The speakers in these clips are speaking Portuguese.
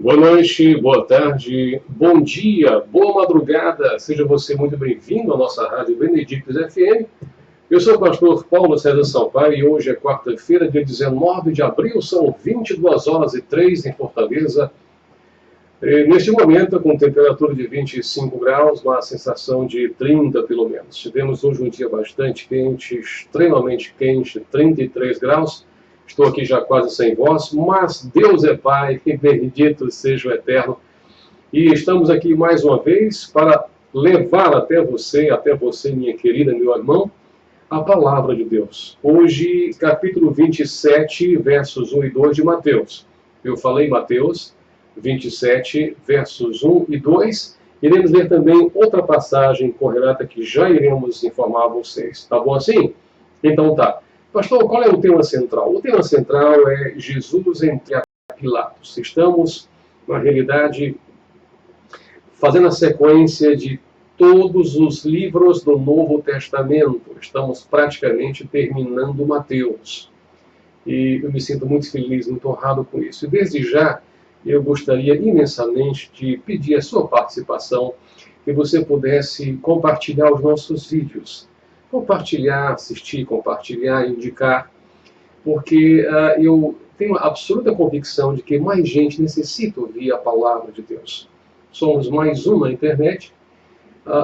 Boa noite, boa tarde, bom dia, boa madrugada. Seja você muito bem-vindo à nossa rádio Benedictus FM. Eu sou o pastor Paulo César Sampaio e hoje é quarta-feira, dia 19 de abril, são 22h03 em Fortaleza. Neste momento, com temperatura de 25 graus, uma sensação de 30 pelo menos. Tivemos hoje um dia bastante quente, extremamente quente, 33 graus. Estou aqui já quase sem voz, mas Deus é Pai, e bendito seja o Eterno. E estamos aqui mais uma vez para levar até você, minha querida, meu irmão, a palavra de Deus. Hoje, capítulo 27, versos 1 e 2 de Mateus. Eu falei Mateus 27, versos 1 e 2. Iremos ler também outra passagem correlata que já iremos informar a vocês. Tá bom assim? Então tá. Pastor, qual é o tema central? O tema central é Jesus entre Pilatos. Estamos, na realidade, fazendo a sequência de todos os livros do Novo Testamento. Estamos praticamente terminando Mateus. E eu me sinto muito feliz, muito honrado com isso. E desde já, eu gostaria imensamente de pedir a sua participação, que você pudesse compartilhar os nossos vídeos. Compartilhar, assistir, compartilhar, indicar, porque eu tenho a absoluta convicção de que mais gente necessita ouvir a palavra de Deus. Somos mais um na internet,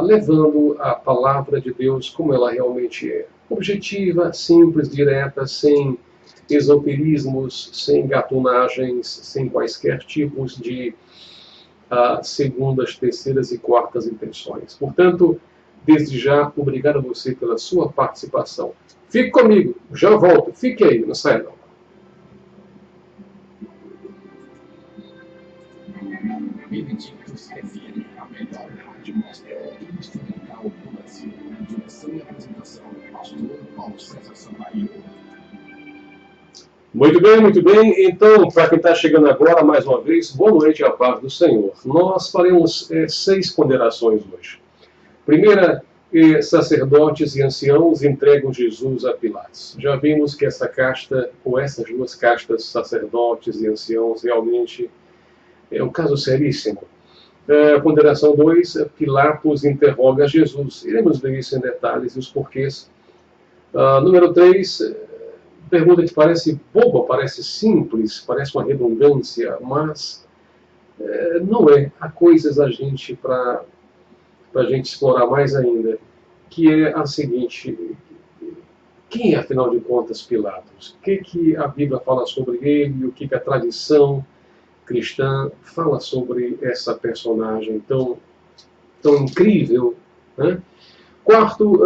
levando a palavra de Deus como ela realmente é. Objetiva, simples, direta, sem esoterismos, sem gatunagens, sem quaisquer tipos de segundas, terceiras e quartas intenções. Portanto, desde já, obrigado a você pela sua participação. Fique comigo, já volto. Fique aí, não saia não. Benedictus FM, a melhor rádio gospel instrumental do Brasil. Direção e apresentação, pastor Paulo César Sampaio. Muito bem, muito bem. Então, para quem está chegando agora, mais uma vez, boa noite e a paz do Senhor. Nós faremos 6 ponderações hoje. Primeira, sacerdotes e anciãos entregam Jesus a Pilatos. Já vimos que essa casta, ou essas duas castas, sacerdotes e anciãos, realmente é um caso seríssimo. Ponderação 2, Pilatos interroga Jesus. Iremos ver isso em detalhes e os porquês. Número 3, pergunta que parece boba, parece simples, parece uma redundância, mas não é. Há coisas para a gente explorar mais ainda, que é a seguinte: quem é, afinal de contas, Pilatos? O que a Bíblia fala sobre ele? O que a tradição cristã fala sobre essa personagem tão incrível, né? Quarto,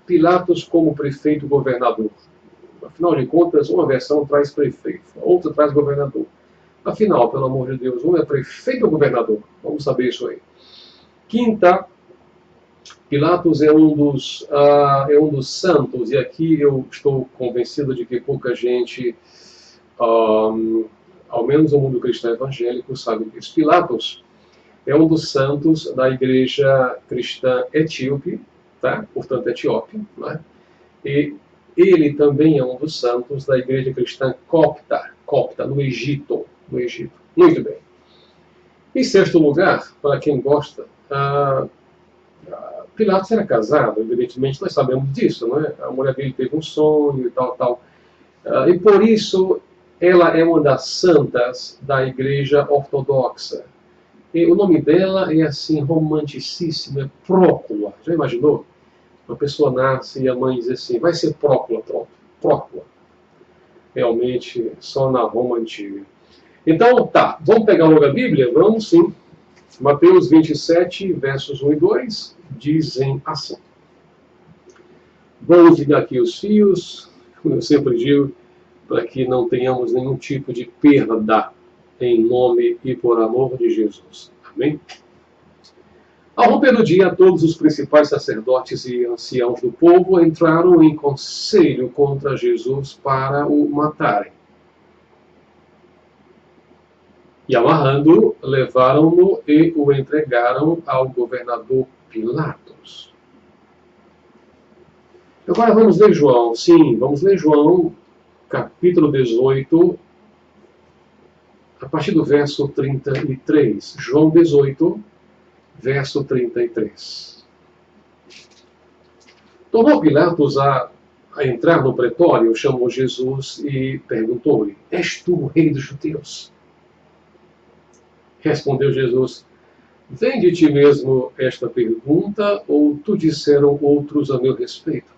Pilatos como prefeito-governador. Afinal de contas, uma versão traz prefeito, a outra traz governador. Afinal, pelo amor de Deus, um é prefeito ou governador? Vamos saber isso aí. Quinta, Pilatos é um dos santos, e aqui eu estou convencido de que pouca gente, ao menos o mundo cristão evangélico, sabe disso. Pilatos é um dos santos da igreja cristã etíope, tá? Portanto, etíope, né? E ele também é um dos santos da igreja cristã copta, no Egito. Muito bem. Em sexto lugar, para quem gosta, Pilatos era casado, evidentemente, nós sabemos disso, não é? A mulher dele teve um sonho e tal. E por isso, ela é uma das santas da igreja ortodoxa. E o nome dela é assim, romanticíssimo, é Prócula. Já imaginou? Uma pessoa nasce e a mãe diz assim, vai ser Prócula, pronto. Prócula. Realmente, só na Roma antiga. Então, tá, vamos pegar logo a Bíblia? Vamos sim. Mateus 27, versos 1 e 2, dizem assim. Vamos ligar aqui os fios, como eu sempre digo, para que não tenhamos nenhum tipo de perda, em nome e por amor de Jesus. Amém? Ao romper do dia, todos os principais sacerdotes e anciãos do povo entraram em conselho contra Jesus para o matarem. E amarrando-o, levaram-no e o entregaram ao governador Pilatos. Agora vamos ler João. Sim, vamos ler João, capítulo 18, a partir do verso 33. João 18, verso 33. Tornou Pilatos a entrar no pretório, chamou Jesus e perguntou-lhe: És tu o rei dos judeus? Respondeu Jesus: Vem de ti mesmo esta pergunta, ou tu disseram outros a meu respeito?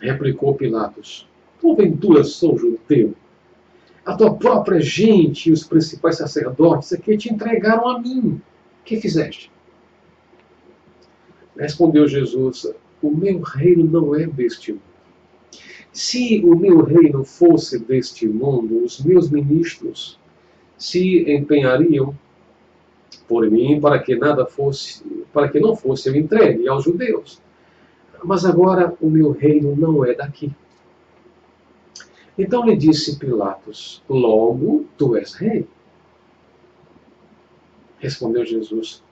Replicou Pilatos: Porventura sou judeu? A tua própria gente e os principais sacerdotes é que te entregaram a mim. Que fizeste? Respondeu Jesus: O meu reino não é deste mundo. Se o meu reino fosse deste mundo, os meus ministros se empenhariam por mim para que não fosse eu entregue aos judeus. Mas agora o meu reino não é daqui. Então lhe disse Pilatos: Logo tu és rei. Respondeu Jesus: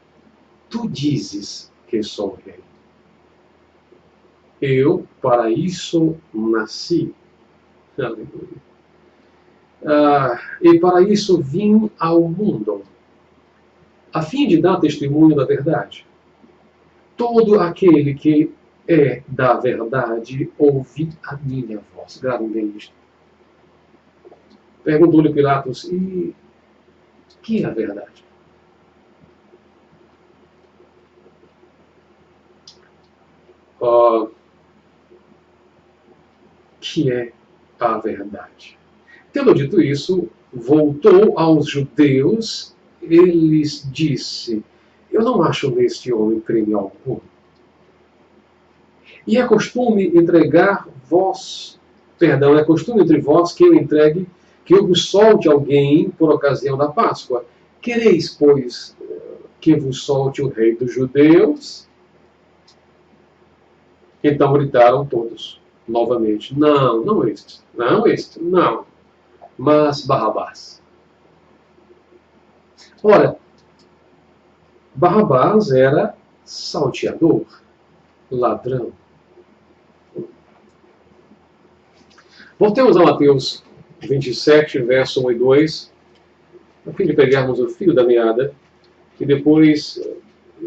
Tu dizes que sou rei. Eu para isso nasci. Aleluia. E para isso vim ao mundo, a fim de dar testemunho da verdade. Todo aquele que é da verdade ouve a minha voz. Gravem bem isto. Perguntou-lhe Pilatos: E que é a verdade? Que é a verdade? Tendo dito isso, voltou aos judeus e lhes disse: Eu não acho neste homem crime algum. E é costume é costume entre vós que eu entregue, que eu vos solte alguém por ocasião da Páscoa. Quereis, pois, que vos solte o rei dos judeus? Então gritaram todos, novamente: Não, não este, não este, não, mas Barrabás. Ora, Barrabás era salteador, ladrão. Voltemos a Mateus 27, verso 1 e 2, a fim de pegarmos o fio da meada, e depois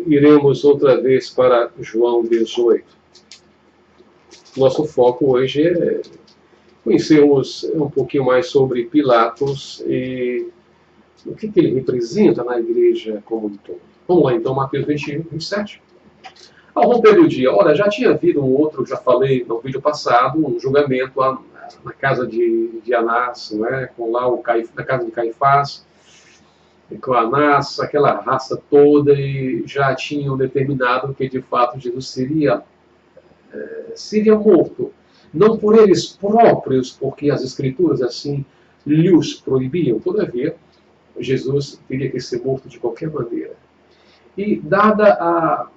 iremos outra vez para João 18. Nosso foco hoje é conhecermos um pouquinho mais sobre Pilatos e o que ele representa na igreja como um todo. Vamos lá então, Mateus 21, 27. Ao romper do dia, ora, já tinha havido um outro, já falei no vídeo passado, um julgamento na casa de Anás, né, com lá na casa de Caifás, com Anás, aquela raça toda, e já tinham determinado que de fato Jesus seria morto. Não por eles próprios, porque as escrituras assim lhes proibiam, todavia, Jesus teria que ser morto de qualquer maneira. E dada a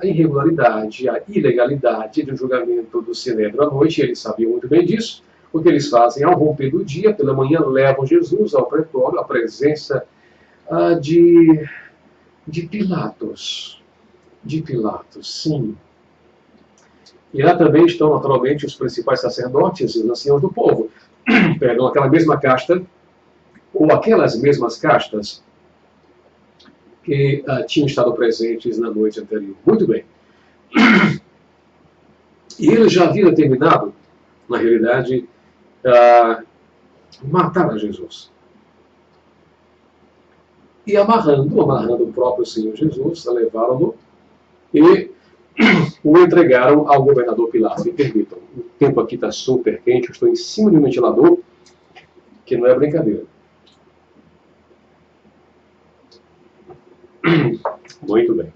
irregularidade, a ilegalidade do julgamento do Sinédrio à noite, eles sabiam muito bem disso. O que eles fazem ao romper do dia, pela manhã, levam Jesus ao pretório, à presença de Pilatos. De Pilatos, sim. E lá também estão, naturalmente, os principais sacerdotes e os anciãos do povo. Pegam aquela mesma casta, ou aquelas mesmas castas, que tinham estado presentes na noite anterior. Muito bem. E ele já havia determinado, na realidade, matar a Jesus. E amarrando o próprio Senhor Jesus, levaram-no e o entregaram ao governador Pilatos. Me permitam, o tempo aqui está super quente, eu estou em cima de um ventilador, que não é brincadeira. Muito bem.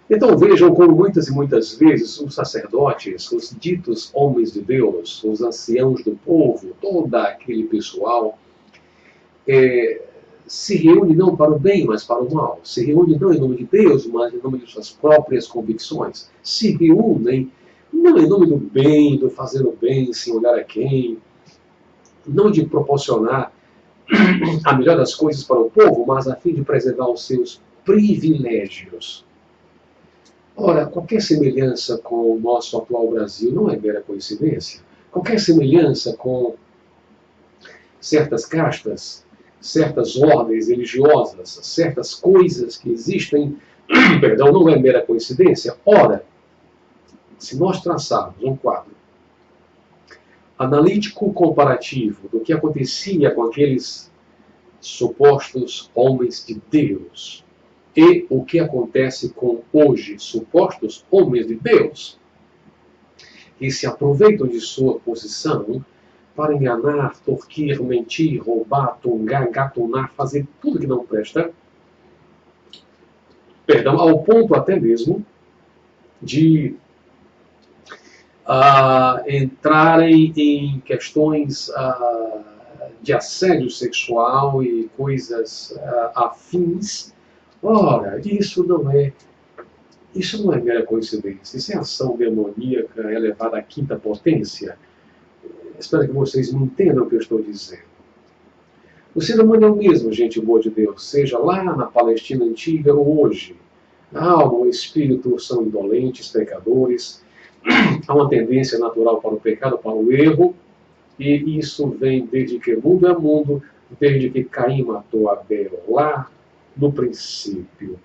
Então vejam como muitas e muitas vezes os sacerdotes, os ditos homens de Deus, os anciãos do povo, todo aquele pessoal, se reúne não para o bem, mas para o mal. Se reúne não em nome de Deus, mas em nome de suas próprias convicções. Se reúnem não em nome do bem, do fazer o bem sem olhar a quem, não de proporcionar a melhor das coisas para o povo, mas a fim de preservar os seus privilégios. Ora, qualquer semelhança com o nosso atual Brasil não é mera coincidência. Qualquer semelhança com certas castas, certas ordens religiosas, certas coisas que existem, perdão, não é mera coincidência. Ora, se nós traçarmos um quadro analítico comparativo do que acontecia com aqueles supostos homens de Deus e o que acontece com hoje supostos homens de Deus, que se aproveitam de sua posição para enganar, torquir, mentir, roubar, tungar, gatunar, fazer tudo que não presta, perdão, ao ponto até mesmo de entrarem em questões de assédio sexual e coisas afins. Ora, isso não é mera coincidência. Isso é ação demoníaca elevada à quinta potência. Espero que vocês me entendam o que eu estou dizendo. O ser humano é o mesmo, gente boa de Deus, seja lá na Palestina antiga ou hoje. A alma, o espírito são indolentes, pecadores. Há uma tendência natural para o pecado, para o erro, e isso vem desde que mundo é mundo, desde que Caim matou Abel, lá no princípio.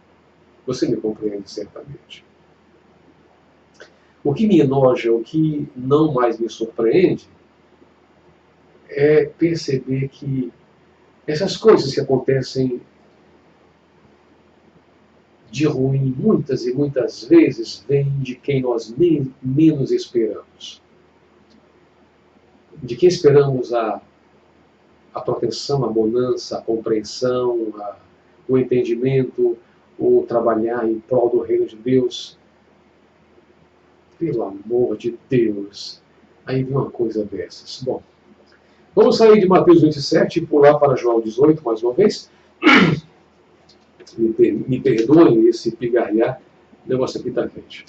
Você me compreende certamente. O que me enoja, o que não mais me surpreende, é perceber que essas coisas que acontecem de ruim, muitas e muitas vezes, vêm de quem nós menos esperamos. De quem esperamos a proteção, a bonança, a compreensão, o entendimento, o trabalhar em prol do reino de Deus. Pelo amor de Deus, aí vem uma coisa dessas. Bom, vamos sair de Mateus 27 e pular para João 18 mais uma vez. Me perdoem esse pigarrear, o negócio aqui está quente.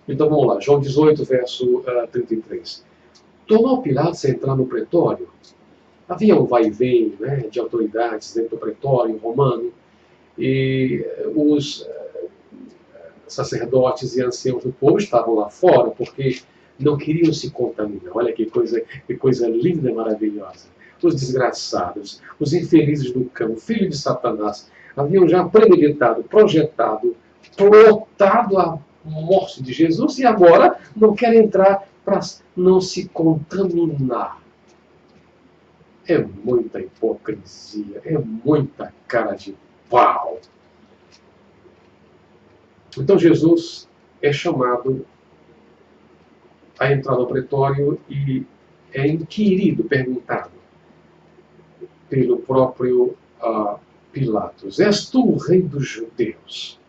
Então vamos lá, João 18, verso 33. Tornou Pilatos a entrar no pretório. Havia um vai e vem, né, de autoridades dentro do pretório romano, e os sacerdotes e anciãos do povo estavam lá fora porque não queriam se contaminar. Olha que coisa linda e maravilhosa. Os desgraçados, os infelizes do cão, filho de Satanás, haviam já premeditado, projetado, plotado a morte de Jesus e agora não querem entrar para não se contaminar. É muita hipocrisia, é muita cara de pau. Então Jesus é chamado a entrar no pretório e é inquirido, perguntado pelo próprio Pilatos: és tu o rei dos judeus?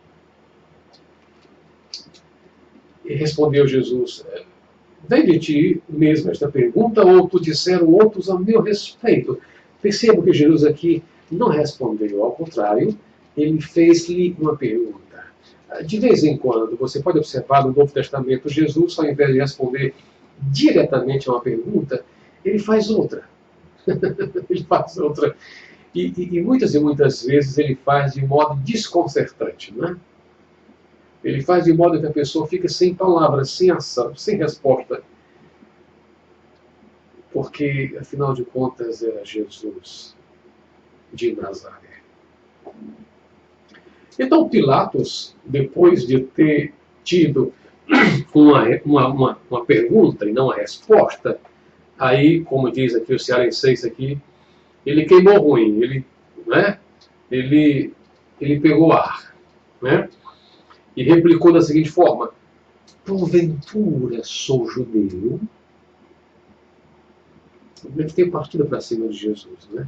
E respondeu Jesus: vem de ti mesmo esta pergunta, ou tu disseram outros a meu respeito? Percebo que Jesus aqui não respondeu, ao contrário, ele fez-lhe uma pergunta. De vez em quando, você pode observar no Novo Testamento, Jesus, ao invés de responder diretamente a uma pergunta, ele faz outra. Ele faz outra. E muitas e muitas vezes ele faz de modo desconcertante, né? Ele faz de modo que a pessoa fica sem palavras, sem ação, sem resposta. Porque, afinal de contas, era Jesus de Nazaré. Então Pilatos, depois de ter tido uma pergunta e não a resposta, aí, como diz aqui o cearense aqui, ele queimou ruim, ele pegou ar, né? E replicou da seguinte forma: porventura sou judeu? Deve ter partido para cima de Jesus, né?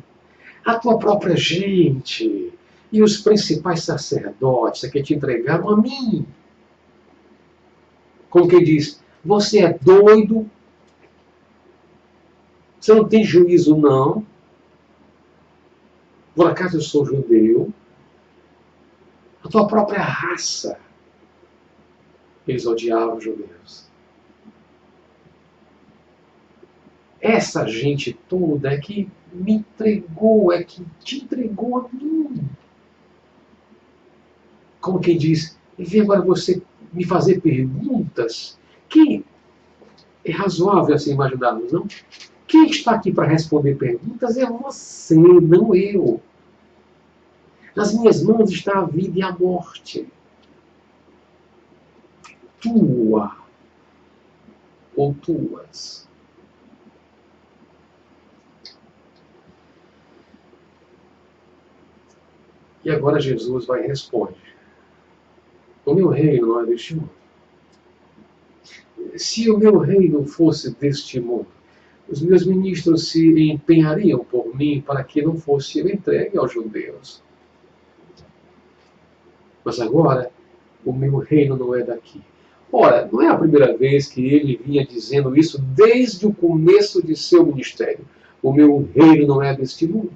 A tua própria gente e os principais sacerdotes é que te entregaram a mim. Como quem diz: você é doido? Você não tem juízo, não? Por acaso eu sou judeu? A tua própria raça. Eles odiavam os judeus. Essa gente toda é que me entregou, é que te entregou a mim. Como quem diz: e vem agora você me fazer perguntas que é razoável assim imaginarmos, não? Quem está aqui para responder perguntas é você, não eu. Nas minhas mãos está a vida e a morte. Tua ou tuas. E agora Jesus vai responder. O meu reino não é deste mundo. Se o meu reino fosse deste mundo, os meus ministros se empenhariam por mim para que não fosse eu entregue aos judeus. Mas agora, o meu reino não é daqui. Ora, não é a primeira vez que ele vinha dizendo isso desde o começo de seu ministério. O meu reino não é deste mundo.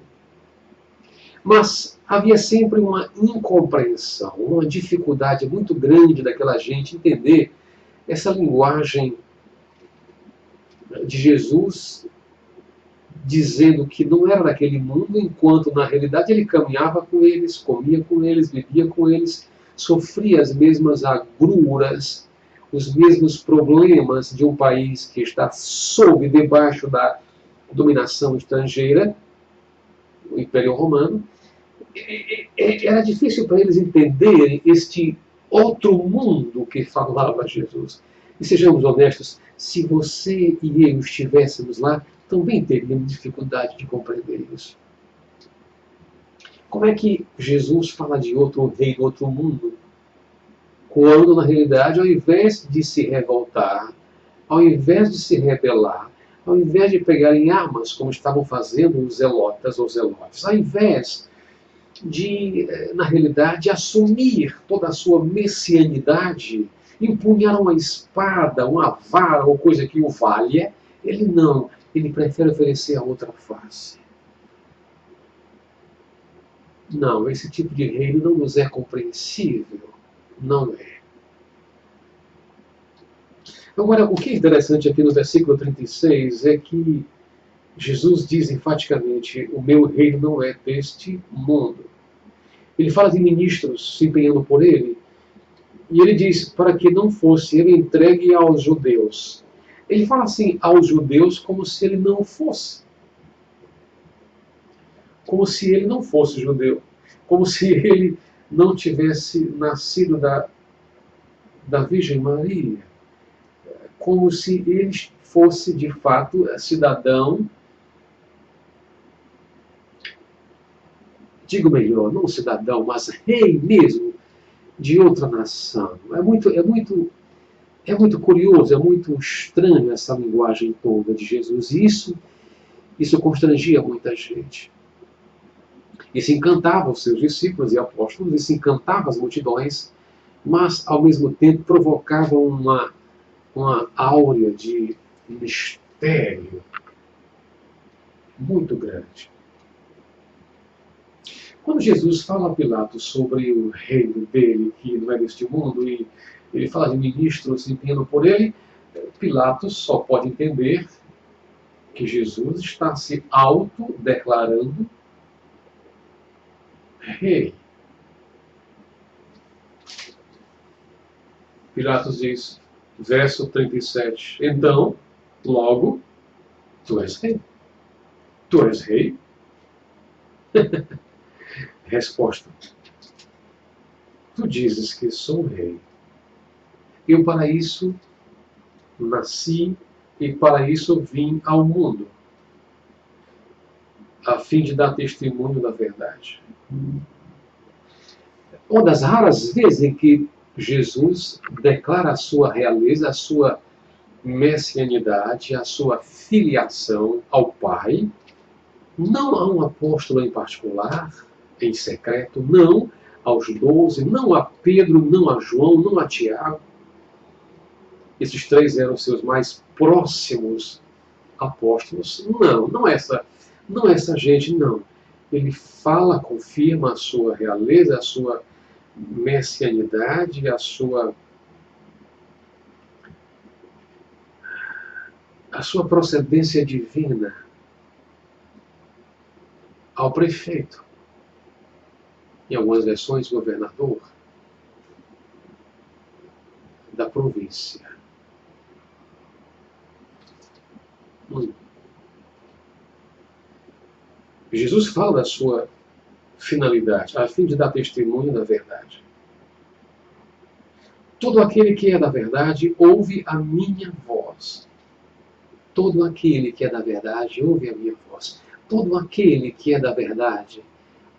Mas havia sempre uma incompreensão, uma dificuldade muito grande daquela gente entender essa linguagem de Jesus dizendo que não era daquele mundo, enquanto na realidade ele caminhava com eles, comia com eles, bebia com eles, sofria as mesmas agruras, os mesmos problemas de um país que está sob, debaixo da dominação estrangeira, o Império Romano. Era difícil para eles entenderem este outro mundo que falava Jesus. E sejamos honestos, se você e eu estivéssemos lá, também teríamos dificuldade de compreender isso. Como é que Jesus fala de outro reino, outro mundo, quando na realidade, ao invés de se revoltar, ao invés de se rebelar, ao invés de pegarem armas, como estavam fazendo os zelotas ou zelotes, ao invés de, na realidade, assumir toda a sua messianidade, empunhar uma espada, uma vara ou coisa que o valha, ele não. Ele prefere oferecer a outra face. Não, esse tipo de reino não nos é compreensível. Não é. Agora, o que é interessante aqui no versículo 36 é que Jesus diz enfaticamente: o meu reino não é deste mundo. Ele fala de ministros se empenhando por ele, e ele diz para que não fosse ele entregue aos judeus. Ele fala assim aos judeus como se ele não fosse. Como se ele não fosse judeu. Como se ele não tivesse nascido da Virgem Maria. Como se ele fosse, de fato, cidadão, digo melhor, não cidadão, mas rei mesmo, de outra nação. É muito curioso, é muito estranho essa linguagem toda de Jesus. E isso constrangia muita gente. Isso encantava os seus discípulos e apóstolos, isso encantava as multidões, mas, ao mesmo tempo, provocava uma áurea de mistério muito grande. Quando Jesus fala a Pilatos sobre o reino dele, que não é deste mundo, e ele fala de ministros se empenhando por ele, Pilatos só pode entender que Jesus está se autodeclarando rei. Pilatos diz, verso 37, então, logo, tu és rei. Tu és rei? Resposta, tu dizes que sou rei. Eu para isso nasci e para isso vim ao mundo, a fim de dar testemunho da verdade. Uma das raras vezes em que Jesus declara a sua realeza, a sua messianidade, a sua filiação ao Pai, não a um apóstolo em particular, em secreto, não aos 12, não a Pedro, não a João, não a Tiago. Esses três eram seus mais próximos apóstolos. Não essa gente, não. Ele fala, confirma a sua realeza, a sua messianidade, a sua procedência divina ao prefeito, em algumas versões, governador da província. Jesus fala da sua finalidade, a fim de dar testemunho da verdade. Todo aquele que é da verdade ouve a minha voz. Todo aquele que é da verdade ouve a minha voz. Todo aquele que é da verdade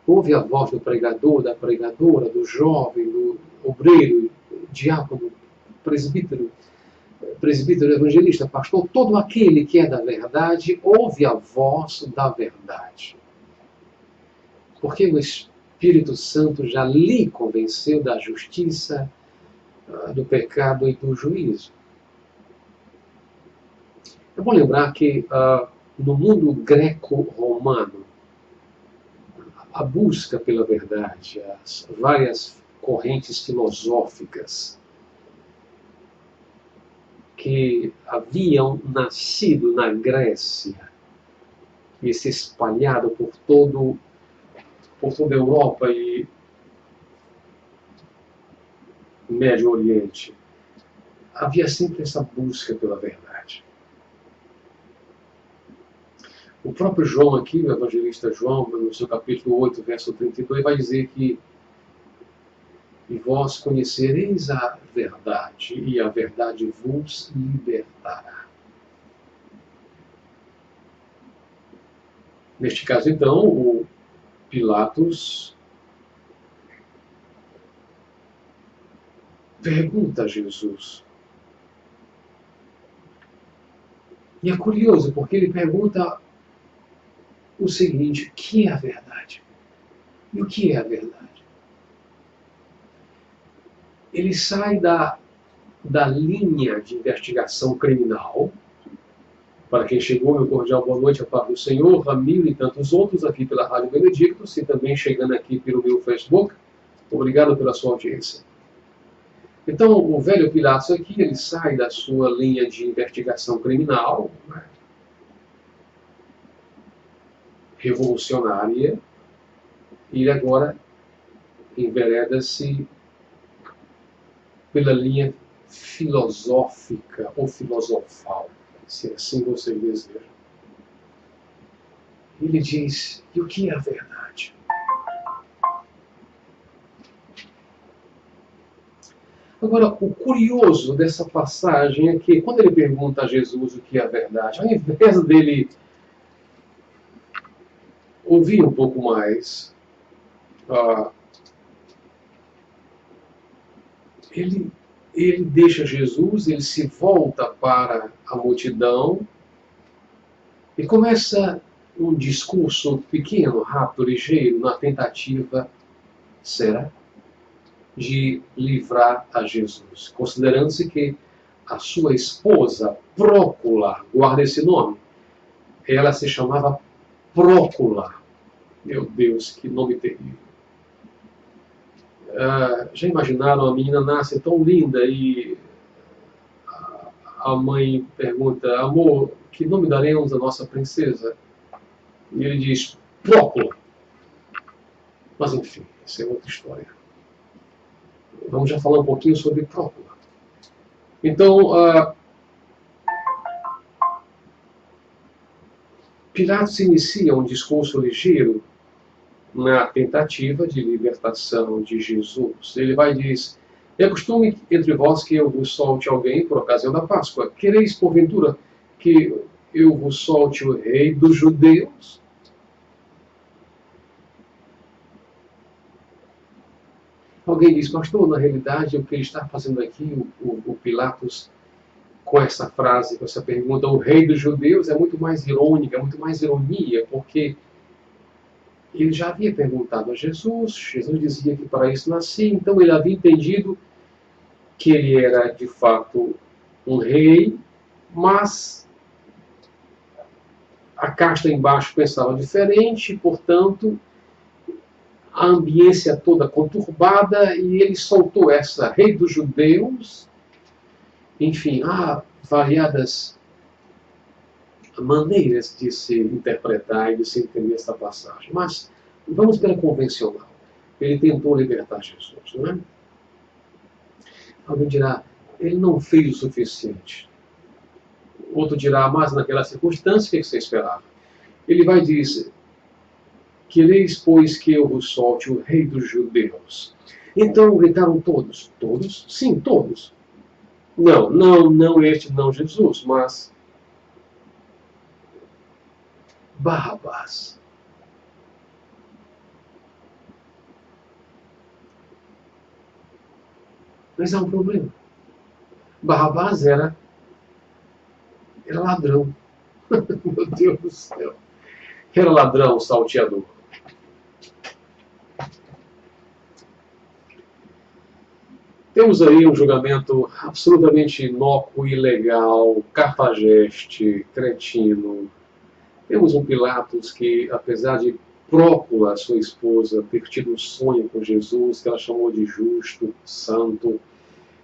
ouve a voz do pregador, da pregadora, do jovem, do obreiro, diácono, presbítero, evangelista, pastor. Todo aquele que é da verdade ouve a voz da verdade. Porque o Espírito Santo já lhe convenceu da justiça, do pecado e do juízo. É bom lembrar que no mundo greco-romano, a busca pela verdade, as várias correntes filosóficas que haviam nascido na Grécia e se espalhado por toda a Europa e Médio Oriente, havia sempre essa busca pela verdade. O próprio João aqui, o evangelista João, no seu capítulo 8, verso 32, vai dizer que e vós conhecereis a verdade, e a verdade vos libertará. Neste caso, então, o Pilatos pergunta a Jesus. E é curioso, porque ele pergunta o seguinte: o que é a verdade? E o que é a verdade? Ele sai da linha de investigação criminal. Para quem chegou, meu cordial boa noite, a paz do Senhor, a mil e tantos outros aqui pela Rádio Benedictus e também chegando aqui pelo meu Facebook. Obrigado pela sua audiência. Então, o velho Pilatos aqui, ele sai da sua linha de investigação criminal, né, revolucionária, e ele agora envereda-se pela linha filosófica ou filosofal, se assim você deseja. Ele diz: e o que é a verdade? Agora, o curioso dessa passagem é que, quando ele pergunta a Jesus o que é a verdade, ao invés dele ouvir um pouco mais, ele deixa Jesus, ele se volta para a multidão e começa um discurso pequeno, rápido, ligeiro, na tentativa, será, de livrar a Jesus, considerando-se que a sua esposa, Prócula, guarda esse nome, ela se chamava Prócula. Meu Deus, que nome terrível. Já imaginaram, a menina nasce tão linda e a mãe pergunta: amor, que nome daremos à nossa princesa? E ele diz: Prócula. Mas enfim, isso é outra história. Vamos já falar um pouquinho sobre Prócula. Então, Pilatos inicia um discurso ligeiro na tentativa de libertação de Jesus. Ele vai dizer: é costume entre vós que eu vos solte alguém por ocasião da Páscoa. Quereis, porventura, que eu vos solte o rei dos judeus? Alguém diz: pastor, na realidade, o que ele está fazendo aqui, o Pilatos, com essa frase, com essa pergunta, o rei dos judeus, é muito mais irônica, muito mais ironia, porque ele já havia perguntado a Jesus, Jesus dizia que para isso nascia, então ele havia entendido que ele era, de fato, um rei, mas a casta embaixo pensava diferente, portanto, a ambiência toda conturbada, e ele soltou essa rei dos judeus. Enfim, há variadas maneiras de se interpretar e de se entender essa passagem. Mas vamos pela convencional. Ele tentou libertar Jesus, não é? Alguém dirá: ele não fez o suficiente. Outro dirá: mas naquela circunstância, o que você esperava? Ele vai dizer: Quereis, pois, que eu vos solte o rei dos judeus? Então gritaram todos. Todos? Sim, todos. Não, não, não este, não Jesus, mas Barrabás. Mas há um problema. Barrabás era ladrão. Meu Deus do céu. Era ladrão, salteador. Temos aí um julgamento absolutamente inócuo, ilegal, cafajeste, cretino. Temos um Pilatos que, apesar de Prócula, sua esposa, ter tido um sonho com Jesus, que ela chamou de justo, santo,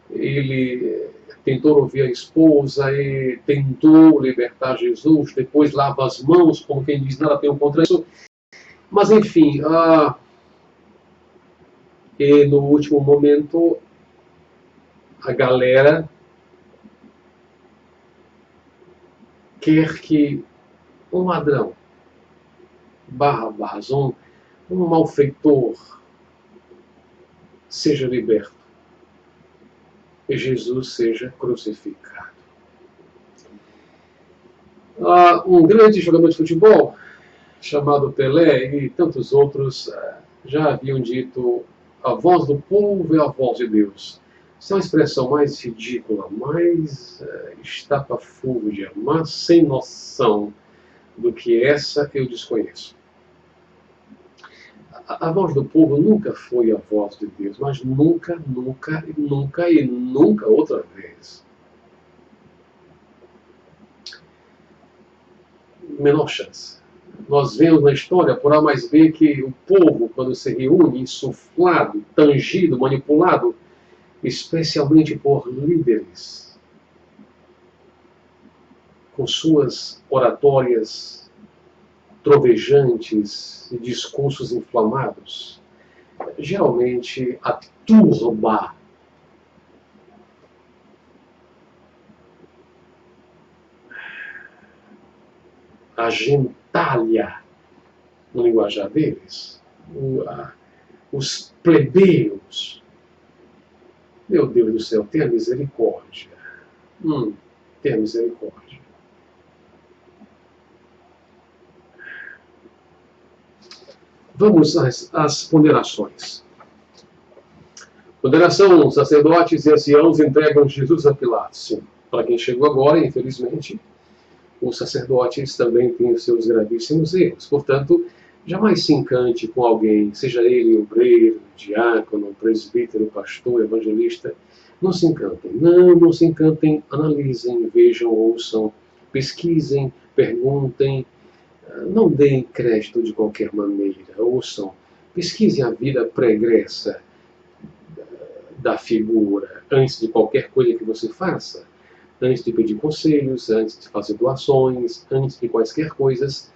ele tentou ouvir a esposa e tentou libertar Jesus, depois lava as mãos, como quem diz, nada tem contra isso. Mas, enfim, e no último momento, a galera quer que um ladrão, Barrabás, um malfeitor, seja liberto e Jesus seja crucificado. Um grande jogador de futebol, chamado Pelé, e tantos outros já haviam dito: a voz do povo é a voz de Deus. Essa é uma expressão mais ridícula, mais estapafúrdia, mas sem noção do que essa eu desconheço. A voz do povo nunca foi a voz de Deus, mas nunca, nunca, nunca e nunca outra vez. Menor chance. Nós vemos na história, por A mais B, que o povo, quando se reúne, insuflado, tangido, manipulado, especialmente por líderes, com suas oratórias trovejantes e discursos inflamados, geralmente a turba a gentalha, no linguajar deles, os plebeus. Meu Deus do céu, tenha misericórdia. Tenha misericórdia. Vamos às ponderações. Ponderação 1. Sacerdotes e anciãos entregam Jesus a Pilatos. Sim. Para quem chegou agora, infelizmente, os sacerdotes também têm os seus gravíssimos erros. Portanto, jamais se encante com alguém, seja ele obreiro, diácono, presbítero, pastor, evangelista. Não se encantem. Não se encantem. Analisem, vejam, ouçam, pesquisem, perguntem. Não deem crédito de qualquer maneira. Ouçam, pesquisem a vida pregressa da figura antes de qualquer coisa que você faça. Antes de pedir conselhos, antes de fazer doações, antes de quaisquer coisas,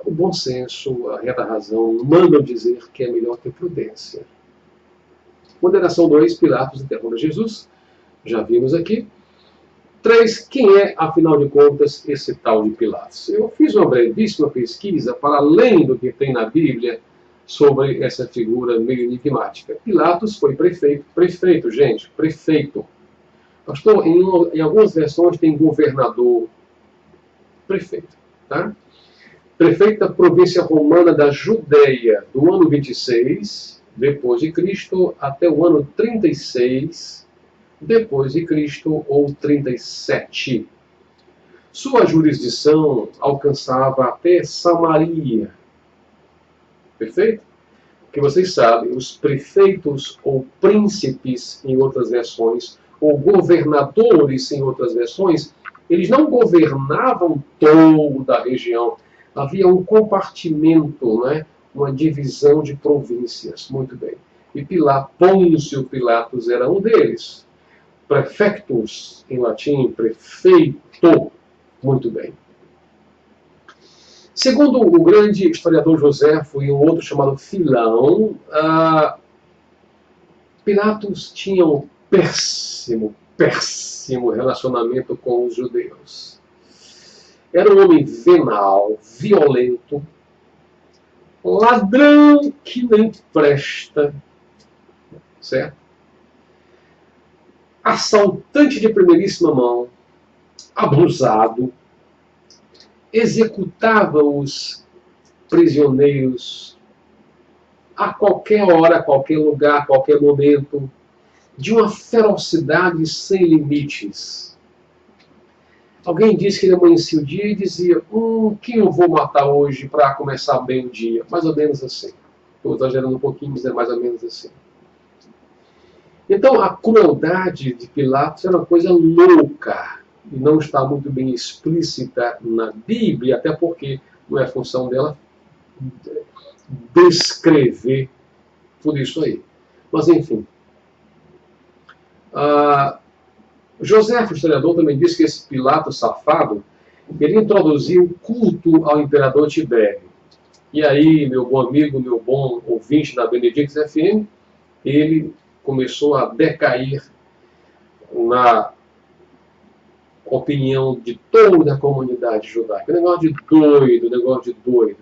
o bom senso, a reta razão mandam dizer que é melhor ter prudência. Ponderação 2, Pilatos interroga Jesus. Já vimos aqui. 3, quem é, afinal de contas, esse tal de Pilatos? Eu fiz uma brevíssima pesquisa para além do que tem na Bíblia sobre essa figura meio enigmática. Pilatos foi prefeito, gente, prefeito. Pastor, em algumas versões tem governador, prefeito, tá? Prefeito da província romana da Judéia, do ano 26 depois de Cristo até o ano 36 depois de Cristo ou 37. Sua jurisdição alcançava até Samaria. Perfeito? Porque vocês sabem, os prefeitos ou príncipes, em outras versões, ou governadores, em outras versões, eles não governavam toda a região. Havia um compartimento, né? Uma divisão de províncias. Muito bem. E Pôncio Pilatos era um deles. Prefectus, em latim, prefeito. Muito bem. Segundo o grande historiador Joséfo e um outro chamado Filão, Pilatos tinha um péssimo relacionamento com os judeus. Era um homem venal, violento, ladrão que nem presta, certo? Assaltante de primeiríssima mão, abusado, executava os prisioneiros a qualquer hora, a qualquer lugar, a qualquer momento, de uma ferocidade sem limites. Alguém disse que ele amanhecia o dia e dizia: quem eu vou matar hoje para começar bem o dia? Mais ou menos assim. Estou exagerando um pouquinho, mas é mais ou menos assim. Então, a crueldade de Pilatos era uma coisa louca e não está muito bem explícita na Bíblia, até porque não é função dela descrever tudo isso aí. Mas, enfim. José, o historiador, também diz que esse Pilatos safado, ele introduziu o culto ao imperador Tibério. E aí, meu bom amigo, meu bom ouvinte da Benedictus FM, ele começou a decair na opinião de toda a comunidade judaica. Negócio de doido.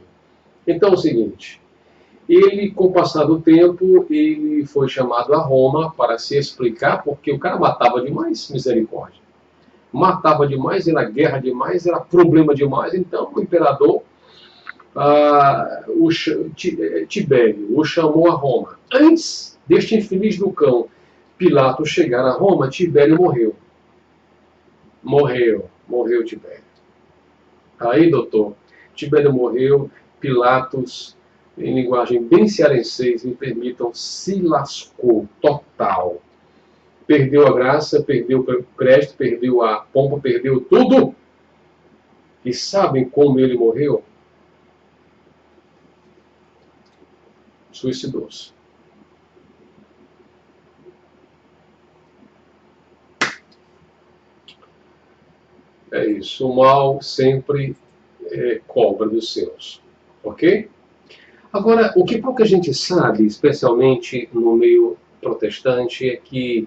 Então é o seguinte, ele, com o passar do tempo, ele foi chamado a Roma para se explicar, porque o cara matava demais, misericórdia. Matava demais, era guerra demais, era problema demais, então o imperador Tibério o chamou a Roma. Antes deste infeliz do cão Pilatos chegar a Roma, Tibério morreu. Morreu Tibério. Aí, doutor, Tibério morreu, Pilatos, em linguagem bem cearenseis, me permitam, se lascou total. Perdeu a graça, perdeu o crédito, perdeu a pompa, perdeu tudo. E sabem como ele morreu? Suicidou-se. É isso. O mal sempre cobra dos seus. Ok? Agora, o que pouca gente sabe, especialmente no meio protestante, é que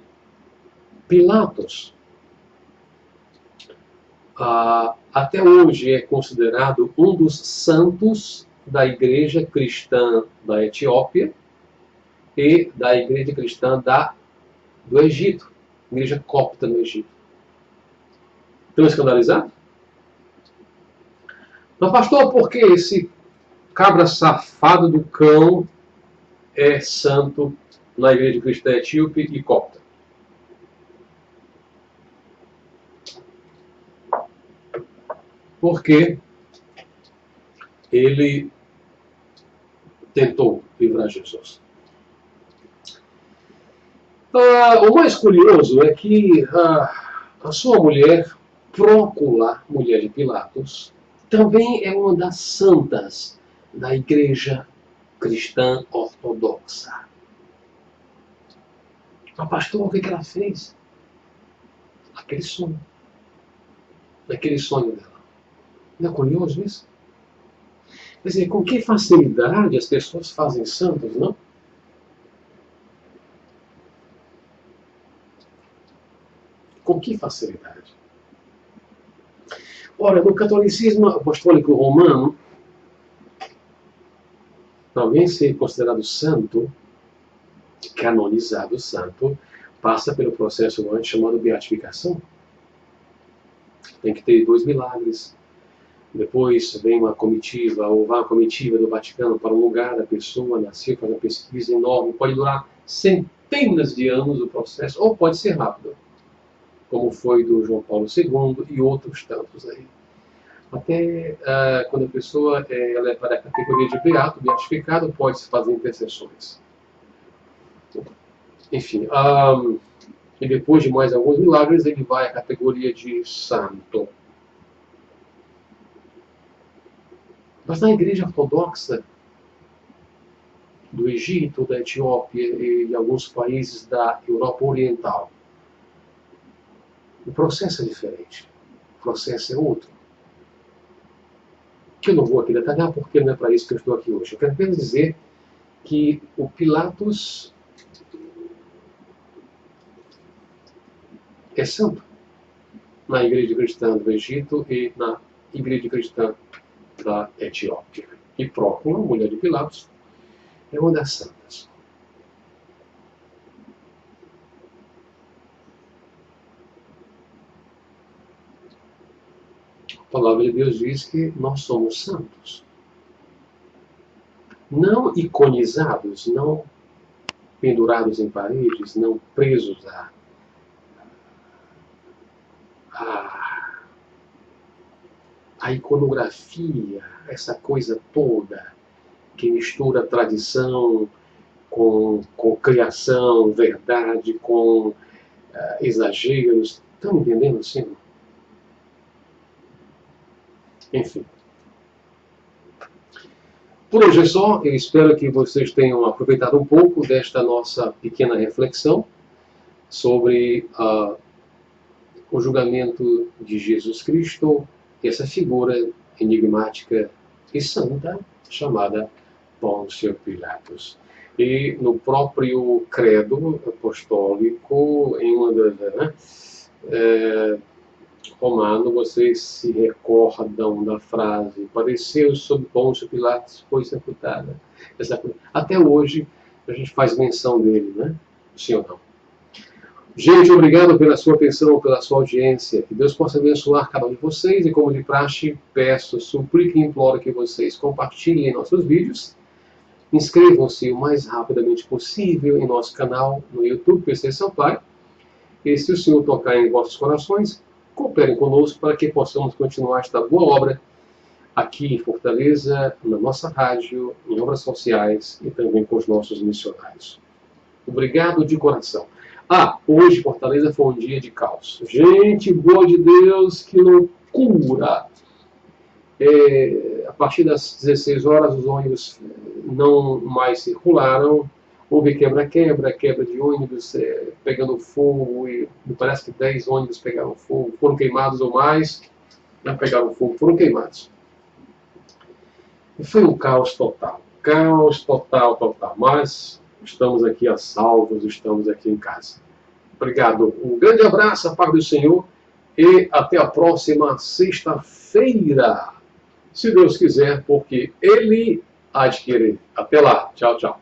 Pilatos, até hoje, é considerado um dos santos da igreja cristã da Etiópia e da igreja cristã do Egito, igreja copta no Egito. Estão escandalizados? Mas, pastor, por que esse cabra safado do cão é santo na igreja cristã etíope e copta? Porque ele tentou livrar Jesus. O mais curioso é que a sua mulher, Prócula, mulher de Pilatos, também é uma das santas da igreja cristã ortodoxa. Mas, pastor, o que ela fez? Aquele sonho dela. Não é curioso isso? Quer dizer, com que facilidade as pessoas fazem santos, não? Com que facilidade? Ora, no catolicismo apostólico romano, alguém ser considerado santo, canonizado santo, passa pelo processo antes chamado beatificação. Tem que ter 2 milagres. Depois vem uma comitiva, ou vai uma comitiva do Vaticano para um lugar, a pessoa nasceu, faz uma pesquisa enorme, pode durar centenas de anos o processo, ou pode ser rápido, como foi do João Paulo II e outros tantos aí. Até quando a pessoa é levada à categoria de beato, beatificado, pode-se fazer intercessões. Enfim, e depois de mais alguns milagres, ele vai à categoria de santo. Mas na igreja ortodoxa do Egito, da Etiópia e de alguns países da Europa Oriental, o processo é diferente. O processo é outro. Que eu não vou aqui detalhar, porque não é para isso que eu estou aqui hoje. Eu quero apenas dizer que o Pilatos é santo na igreja cristã do Egito e na igreja cristã da Etiópia. E Prócula, mulher de Pilatos, é uma das santas. A palavra de Deus diz que nós somos santos. Não iconizados, não pendurados em paredes, não presos a iconografia, essa coisa toda que mistura tradição com criação, verdade, com exageros. Estão entendendo assim? Enfim. Por hoje é só. Eu espero que vocês tenham aproveitado um pouco desta nossa pequena reflexão sobre o julgamento de Jesus Cristo, essa figura enigmática e santa chamada Pôncio Pilatos. E no próprio credo apostólico, em uma das Romano, vocês se recordam da frase: padeceu sob Pôncio Pilatos, foi sepultada. Até hoje a gente faz menção dele, né? Sim ou não? Gente, obrigado pela sua atenção, pela sua audiência. Que Deus possa abençoar cada um de vocês. E como de praxe, peço, suplico e imploro que vocês compartilhem nossos vídeos. Inscrevam-se o mais rapidamente possível em nosso canal no YouTube, PC Sampaio. E se o Senhor tocar em vossos corações, cooperem conosco para que possamos continuar esta boa obra aqui em Fortaleza, na nossa rádio, em obras sociais e também com os nossos missionários. Obrigado de coração. Hoje Fortaleza foi um dia de caos. Gente boa de Deus, que loucura! A partir das 16 horas os ônibus não mais circularam. Houve quebra de ônibus pegando fogo, e me parece que 10 ônibus pegaram fogo, foram queimados ou mais, não pegaram fogo, foram queimados. E foi um caos total, mas estamos aqui a salvos, estamos aqui em casa. Obrigado, um grande abraço, a paz do Senhor, e até a próxima sexta-feira, se Deus quiser, porque Ele há de querer. Até lá, tchau, tchau.